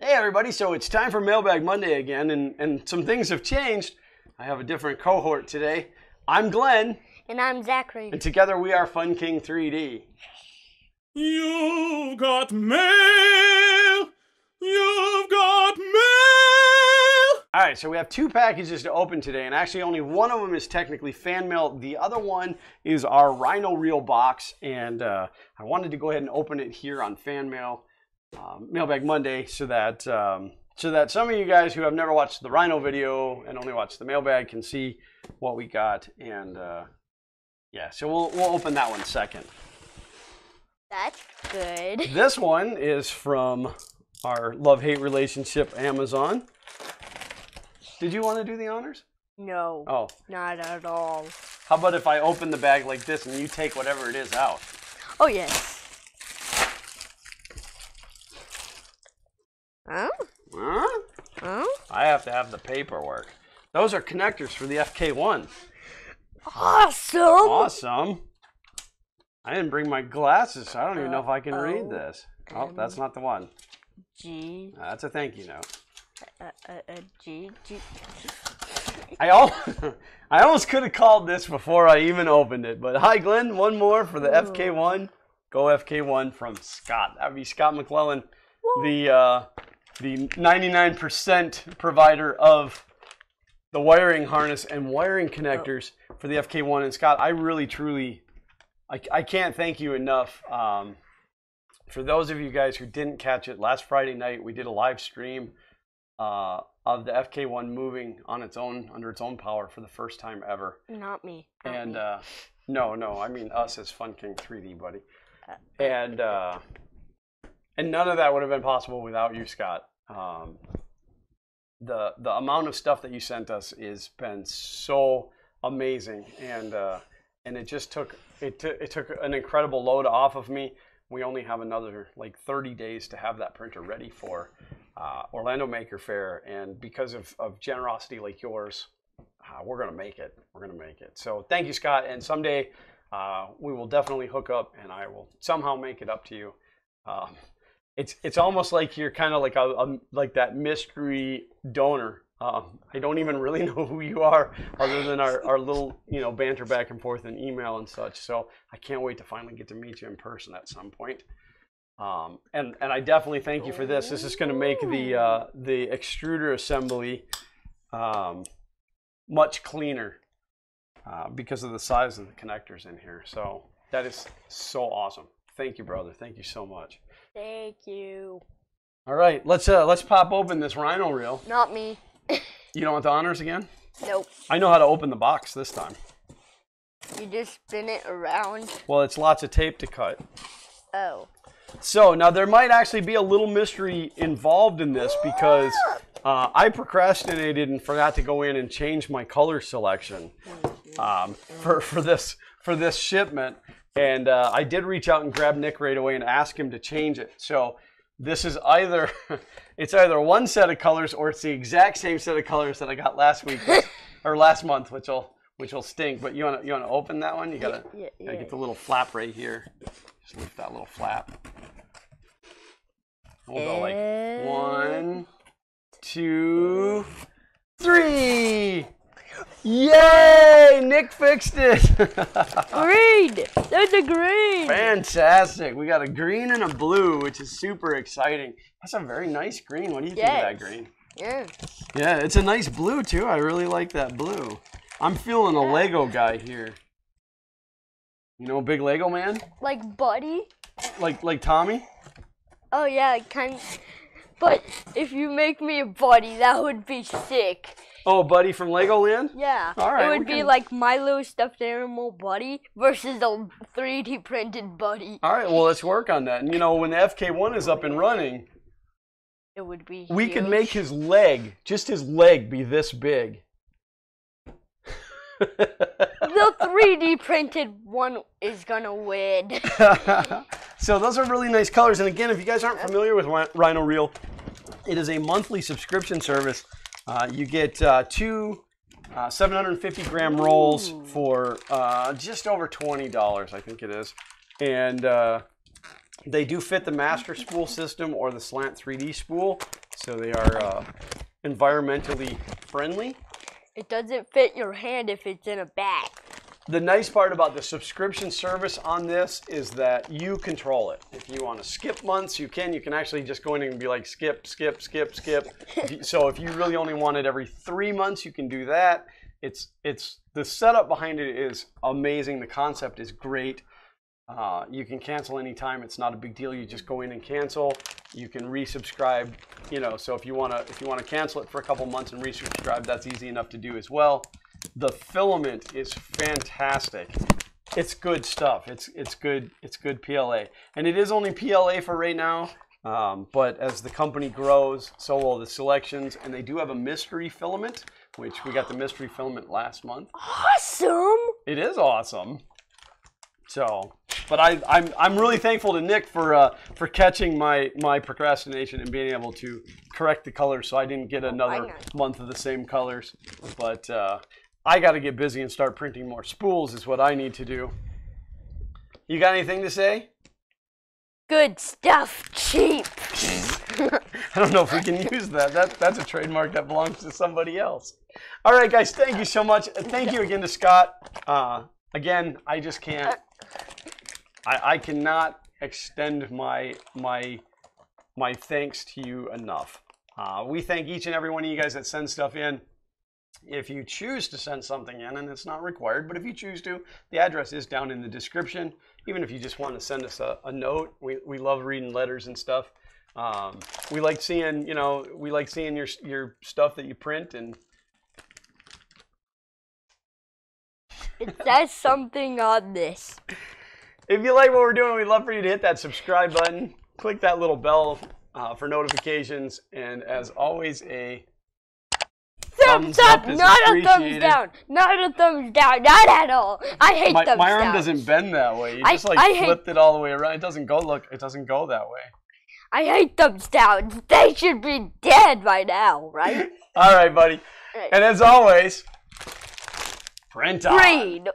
Hey everybody, so it's time for Mailbag Monday again, and some things have changed. I have a different cohort today. I'm Glenn. And I'm Zachary. And together we are Fun King 3D. You've got mail! You've got mail! Alright, so we have two packages to open today, and actually only one of them is technically fan mail. The other one is our Rhino reel box, and I wanted to go ahead and open it here on fan mail. Mailbag Monday, so that some of you guys who have never watched the Rhino video and only watched the mailbag can see what we got, and yeah, so we'll open that one second. That's good. This one is from our love-hate relationship, Amazon. Did you want to do the honors? No. Oh. Not at all. How about if I open the bag like this and you take whatever it is out? Oh, yes. Huh? Huh? Huh? I have to have the paperwork. Those are connectors for the FK1. Awesome! Awesome. I didn't bring my glasses, so I don't even know if I can read this. Oh, that's not the one. G. That's a thank you note. G. I almost could have called this before I even opened it, but hi Glenn, one more for the FK1. Go FK1 from Scott. That would be Scott McLellen, the 99% provider of the wiring harness and wiring connectors for the FK1. And Scott, I really, truly, I can't thank you enough. For those of you guys who didn't catch it, last Friday night we did a live stream of the FK1 moving on its own, under its own power for the first time ever. Not me. And no, I mean us as Fun King 3D, buddy. And none of that would have been possible without you, Scott. The amount of stuff that you sent us has been so amazing, and it just took an incredible load off of me. We only have another like 30 days to have that printer ready for Orlando Maker Faire, and because of generosity like yours, we're gonna make it. We're gonna make it. So thank you, Scott. And someday we will definitely hook up, and I will somehow make it up to you. It's almost like you're kind of like like that mystery donor. I don't even really know who you are, other than our little banter back and forth in email and such. So I can't wait to finally get to meet you in person at some point. And I definitely thank you for this. This is going to make the extruder assembly much cleaner because of the size of the connectors in here. So that is so awesome. Thank you, brother. Thank you so much. Thank you. All right, let's pop open this Rhino reel. Not me. You don't want the honors again? Nope. I know how to open the box this time. You just spin it around. Well, it's lots of tape to cut. Oh. So now there might actually be a little mystery involved in this because I procrastinated and forgot to go in and change my color selection for this shipment. And I did reach out and grab Nick right away and ask him to change it. So this is either one set of colors or it's the exact same set of colors that I got last week or last month, which will stink. But you wanna open that one? You gotta get the little flap right here. Just lift that little flap. We'll go like 1, 2, 3. Yay! Nick fixed it. Green! There's a green! Fantastic. We got a green and a blue, which is super exciting. That's a very nice green. What do you think of that green? Yes. Yeah, it's a nice blue too. I really like that blue. I'm feeling a Lego guy here. You know, big Lego man? Like Buddy? Like Tommy? Oh yeah, kind of. But if you make me a Buddy, that would be sick. Oh, Buddy from Legoland? Yeah. All right. It would be like my little stuffed animal Buddy versus a 3D printed Buddy. All right, well, let's work on that. And when the FK1 is up and running, it would be we huge. could make his leg, just his leg, be this big. The 3D printed one is gonna win. So those are really nice colors. And again, if you guys aren't familiar with Rhino Reel, it is a monthly subscription service. You get two 750 gram rolls for just over $20, I think it is. And They do fit the master spool system or the slant 3D spool. So they are environmentally friendly. It doesn't fit your hand if it's in a bag. The nice part about the subscription service on this is that you control it. If you want to skip months, you can. You can actually just go in and be like skip, skip, skip, skip. So if you really only want it every 3 months, you can do that. It's the setup behind it is amazing. The concept is great. You can cancel anytime. It's not a big deal. You just go in and cancel. You can resubscribe. You know, so if you wanna cancel it for a couple months and resubscribe, that's easy enough to do as well. The Filament is fantastic. It's good stuff. It's good PLA, and it is only PLA for right now. But as the company grows, so will the selections, and they do have a mystery filament, which we got the mystery filament last month. Awesome! It is awesome. So, but I'm really thankful to Nick for catching my procrastination and being able to correct the colors, so I didn't get another month of the same colors. But I got to get busy and start printing more spools is what I need to do. You got anything to say? Good stuff, cheap. I don't know if we can use that. That's a trademark that belongs to somebody else. All right, guys, thank you so much. Thank you again to Scott. Again, I just can't. I cannot extend my thanks to you enough. We thank each and every one of you guys that send stuff in. If you choose to send something in, and it's not required, but if you choose to, the address is down in the description. Even if you just want to send us a note, we love reading letters and stuff. We like seeing, your stuff that you print, and it says something on this. If you like what we're doing, we'd love for you to hit that subscribe button, click that little bell for notifications, and as always, a thumbs up, not a thumbs down, not a thumbs down, not at all. I hate thumbs down. My arm doesn't bend that way. You just flipped it all the way around. It doesn't go. Look, it doesn't go that way. I hate thumbs down. They should be dead by now, right? All right, buddy. Right. And as always, print on. Read.